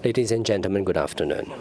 Ladies and gentlemen, good afternoon.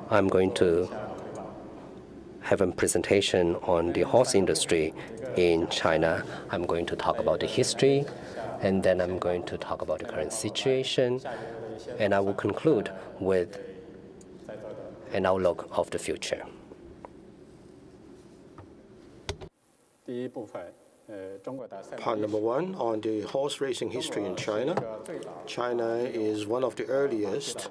I'm going to have a presentation on the horse industry in China. I'm going to talk about the history, and then I'm going to talk about the current situation, and I will conclude with an outlook of the future. Part number one on the horse racing history in China. China is one of the earliest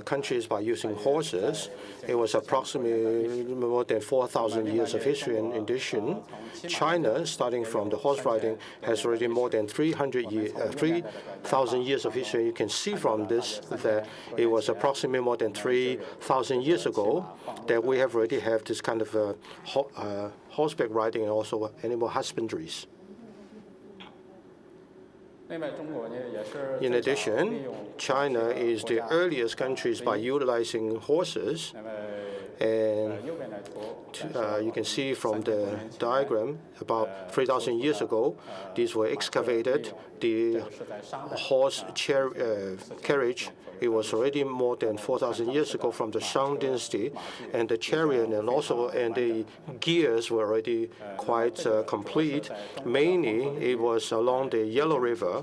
countries by using horses. It was approximately more than 4,000 years of history. In addition, China, starting from the horse riding, has already more than 3,000 years of history. You can see from this that it was approximately more than 3,000 years ago that we have already have this kind of horseback riding and also animal husbandries. In addition, China is the earliest country by utilizing horses. And you can see from the diagram, about 3,000 years ago, these were excavated. The horse carriage, it was already more than 4,000 years ago from the Shang dynasty, and the chariot and the gears were already quite complete. Mainly, it was along the Yellow River.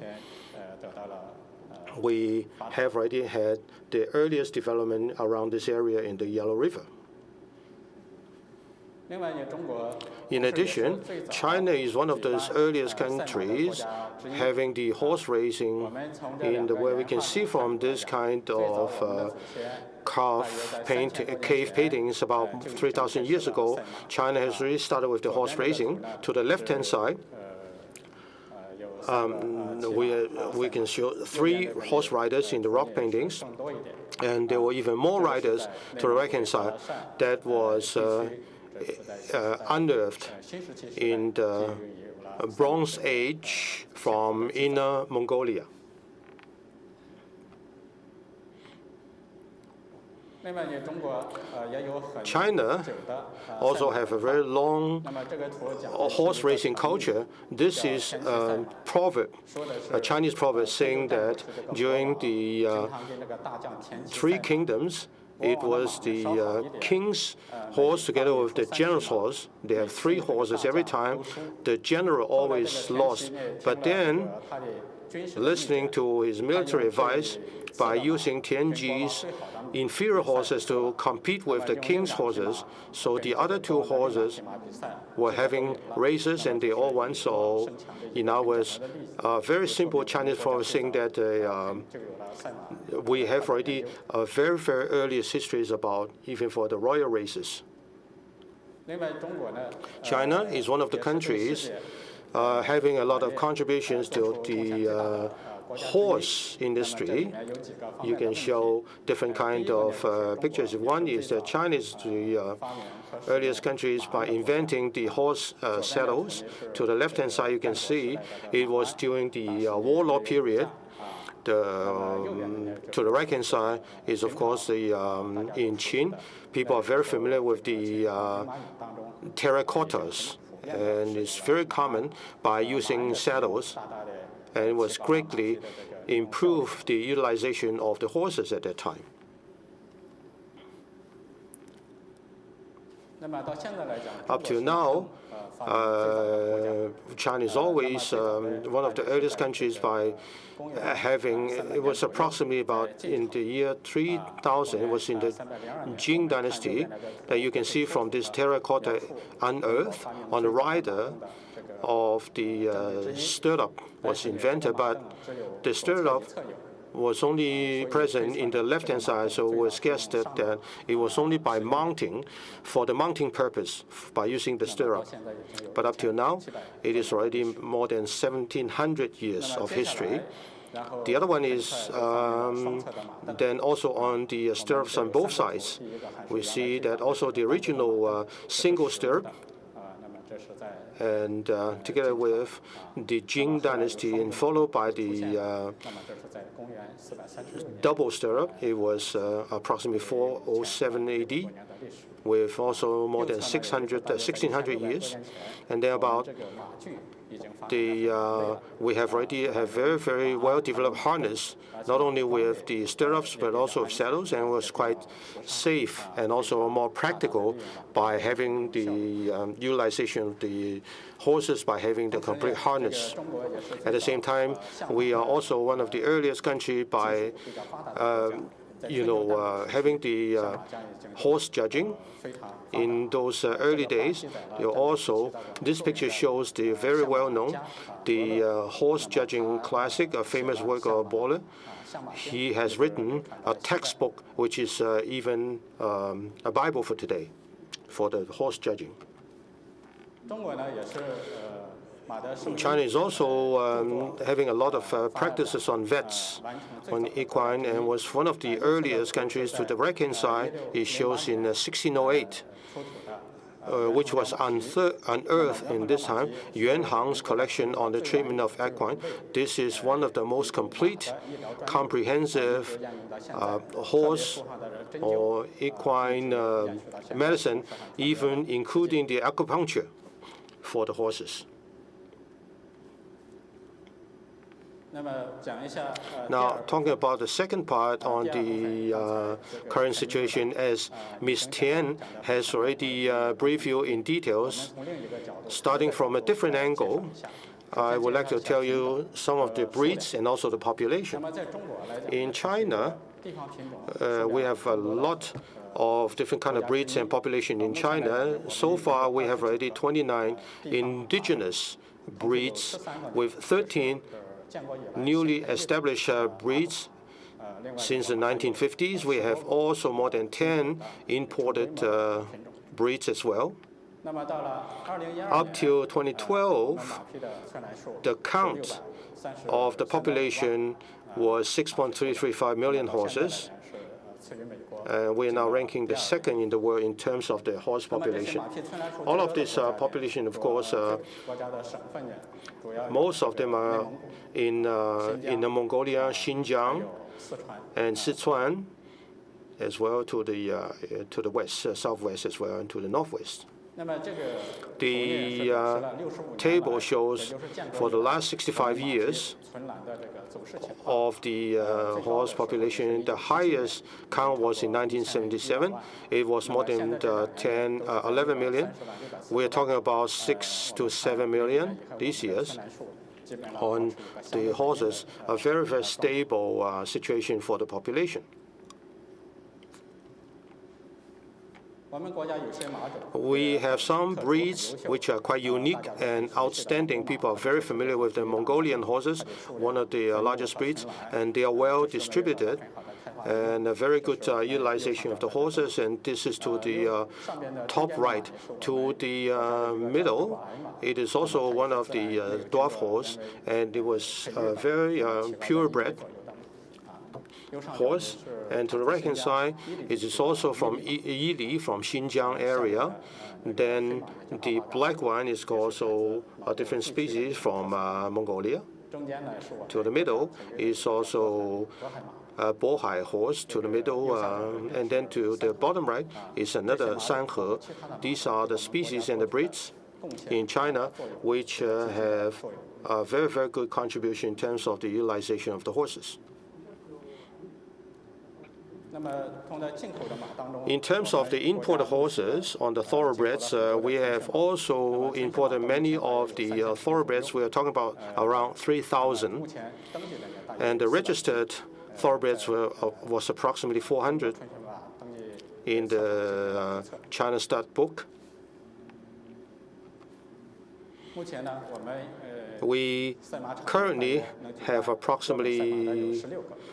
We have already had the earliest development around this area in the Yellow River. In addition, China is one of those earliest countries having the horse racing in the way we can see from this kind of cave paintings about 3,000 years ago. China has really started with the horse racing. To the left-hand side, we can show 3 horse riders in the rock paintings, and there were even more riders to the right-hand side that was unearthed in the Bronze Age from Inner Mongolia. China also have a very long horse racing culture. This is a proverb, a Chinese proverb saying that during the 3 kingdoms, it was the king's horse together with the general's horse. They have 3 horses every time. The general always lost. But then, listening to his military advice, by using Tianji's inferior horses to compete with the king's horses, so the other 2 horses were having races and they all won. So, in other words, a very simple Chinese proverb saying that we have already a very, very earliest histories about even for the royal races. China is one of the countries having a lot of contributions to the horse industry. You can show different kind of pictures. One is that China is the earliest countries by inventing the horse saddles. To the left-hand side, you can see it was during the warlord period. To the right-hand side is, of course, the in Qin. People are very familiar with the terracottas, and it's very common by using saddles, and it was greatly improved the utilization of the horses at that time. Up to now, China is always one of the earliest countries by having, it was approximately about in the year 3000, it was in the Jing dynasty, that you can see from this terracotta unearthed on the rider of the stirrup was invented, but the stirrup was only present in the left-hand side, so it was guessed that it was only by mounting, for the mounting purpose, by using the stirrup. But up till now, it is already more than 1,700 years of history. The other one is then also on the stirrups on both sides. We see that also the original single stirrup, and together with the Jing dynasty and followed by the double stirrup, it was approximately 407 AD. with also more than 1,600 years. And then about we have already have very well developed harness, not only with the stirrups but also with saddles, and was quite safe and also more practical by having the utilization of the horses by having the complete harness. At the same time, we are also one of the earliest country by having the horse judging. In those early days, also this picture shows the very well-known horse judging classic, a famous work of Bolle. He has written a textbook which is even a Bible for today for the horse judging. China is also having a lot of practices on vets, on equine, and was one of the earliest countries to the right-hand side. It shows in 1608, which was unearthed in this time, Guocai Han's collection on the treatment of equine. This is one of the most complete, comprehensive horse or equine medicine, even including the acupuncture for the horses. Now, talking about the second part on the current situation, as Ms. Tian has already briefed you in details, starting from a different angle, I would like to tell you some of the breeds and also the population. In China, we have a lot of different kind of breeds and population in China. So far, we have already 29 indigenous breeds with 13 newly established breeds since the 1950s. We have also more than 10 imported breeds as well. Up till 2012, the count of the population was 6.335 million horses. We are now ranking the second in the world in terms of the horse population. All of this population, of course, most of them are in the Mongolia, Xinjiang, and Sichuan, as well to the west, southwest as well, and to the northwest. The table shows for the last 65 years of the horse population. The highest count was in 1977. It was more than 11 million. We are talking about 6 to 7 million these years. On the horses, a very stable situation for the population. We have some breeds which are quite unique and outstanding. People are very familiar with the Mongolian horses, one of the largest breeds, and they are well distributed and a very good utilization of the horses. And this is to the top right. To the middle, it is also one of the dwarf horse, and it was very purebred horse. And to the right-hand side, it is also from Yili, from Xinjiang area. Then the black one is also a different species from Mongolia. To the middle is also Bohai horse to the middle, and then to the bottom right is another Sanhe. These are the species and the breeds in China which have a very good contribution in terms of the utilization of the horses. In terms of the imported horses on the thoroughbreds, we have also imported many of the thoroughbreds. We are talking about around 3,000. And the registered thoroughbreds was approximately 400 in the China Stud Book. We currently have approximately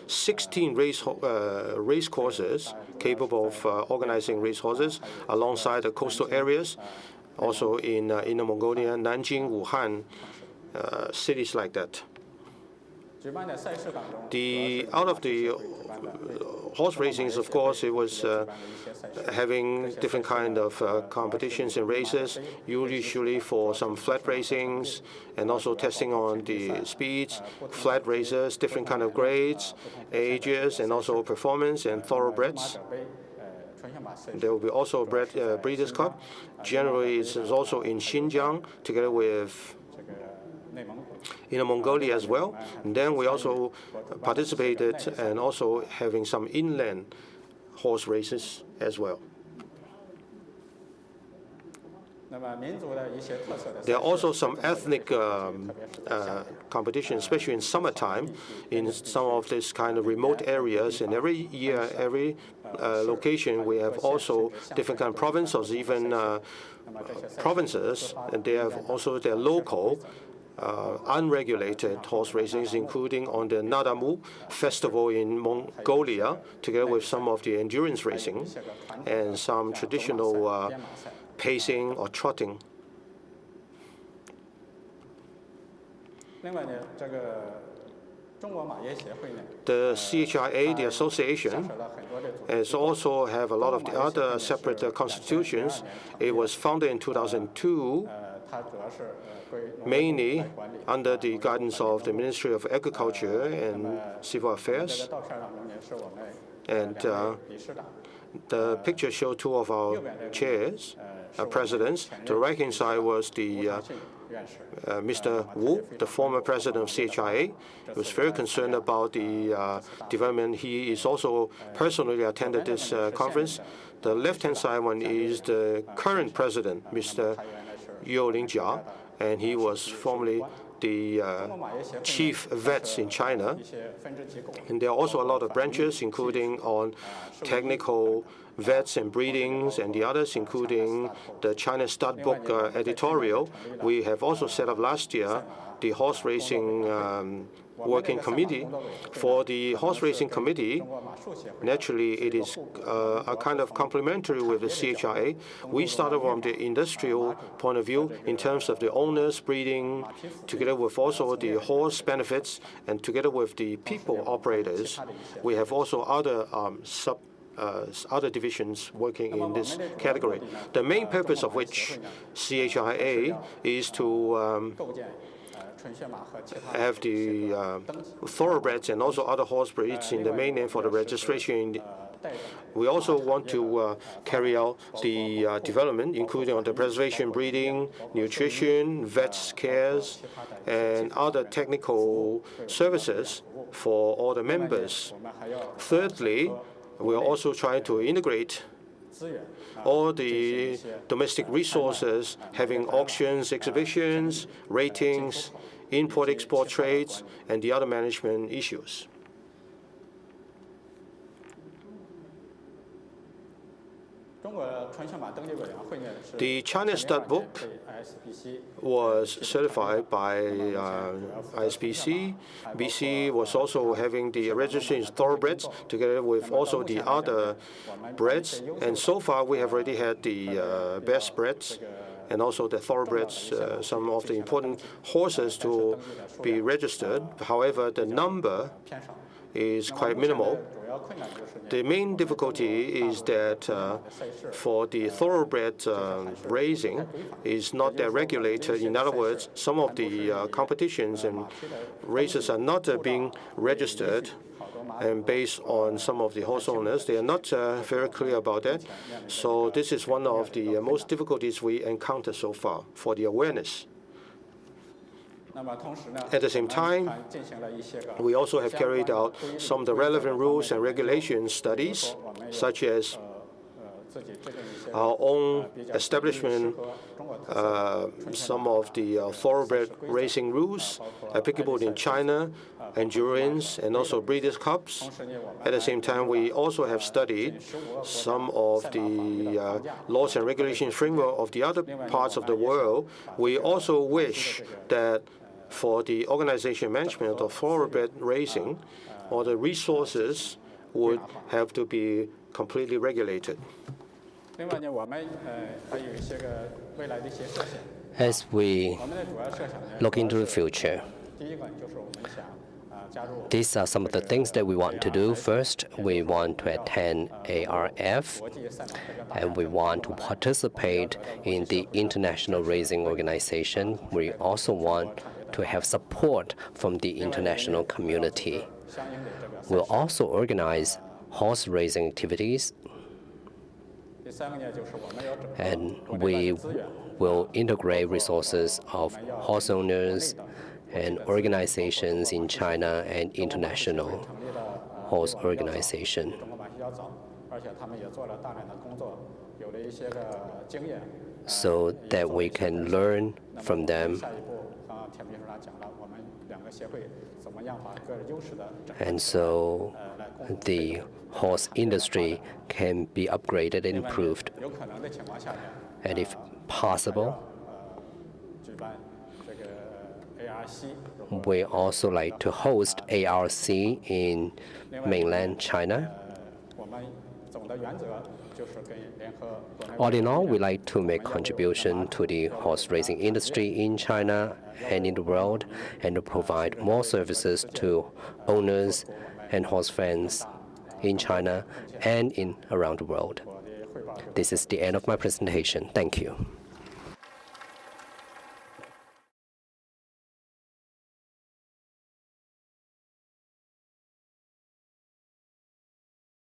16 race courses capable of organizing race horses alongside the coastal areas, also in Inner Mongolia, Nanjing, Wuhan, cities like that. Out of the horse racings, of course, it was having different kind of competitions and races, usually for some flat racings and also testing on the speeds, flat races, different kind of grades, ages, and also performance and thoroughbreds. There will be also a Breeders' Cup. Generally, it's also in Xinjiang, together with Inner Mongolia as well. And then we also participated and also having some inland horse races as well. There are also some ethnic competitions, especially in summertime, in some of these kind of remote areas. And every year, every location, we have also different kind of provinces, even provinces, and they have also their local unregulated horse racing, including on the Nadamu festival in Mongolia, together with some of the endurance racing and some traditional pacing or trotting. The CHIA, the association, has also have a lot of the other separate constitutions. It was founded in 2002, mainly under the guidance of the Ministry of Agriculture and Civil Affairs. And the picture shows two of our chairs, presidents. To the right-hand side was the Mr. Wu, the former president of CHIA. He was very concerned about the development. He is also personally attended this conference. The left-hand side one is the current president, Mr. Yu Lingjia, and he was formerly the chief vets in China. And there are also a lot of branches, including on technical vets and breedings and the others, including the China Stud Book editorial. We have also set up last year the horse racing working committee. For the horse racing committee, naturally it is a kind of complementary with the CHIA. We started from the industrial point of view in terms of the owners, breeding, together with also the horse benefits, and together with the people operators. We have also other other divisions working in this category. The main purpose of which CHIA is to have the thoroughbreds and also other horse breeds in the mainland for the registration. We also want to carry out the development, including on the preservation, breeding, nutrition, vets cares, and other technical services for all the members. Thirdly, we are also trying to integrate all the domestic resources, having auctions, exhibitions, ratings, import-export trades, and the other management issues. The China Stud Book was certified by ISPC. BC was also having the registration of thoroughbreds together with also the other breds. And so far, we have already had the best breds and also the thoroughbreds, some of the important horses to be registered. However, the number is quite minimal. The main difficulty is that for the thoroughbred raising is not that regulated. In other words, some of the competitions and races are not being registered, and based on some of the horse owners, they are not very clear about that. So this is one of the most difficulties we encounter so far for the awareness. At the same time, we also have carried out some of the relevant rules and regulation studies, such as our own establishment, some of the thoroughbred racing rules applicable in China, endurance, and also Breeders' Cups. At the same time, we also have studied some of the laws and regulation framework of the other parts of the world. We also wish that for the organization management of thoroughbred racing, all the resources would have to be completely regulated. As we look into the future, these are some of the things that we want to do. First, we want to attend ARF, and we want to participate in the International Racing Organization. We also want to have support from the international community. We'll also organize horse racing activities. And we will integrate resources of horse owners and organizations in China and international horse organization, so that we can learn from them. And so the horse industry can be upgraded and improved. And if possible, we also like to host ARC in mainland China. All in all, we like to make contribution to the horse racing industry in China and in the world, and to provide more services to owners and horse fans in China and around the world. This is the end of my presentation. Thank you.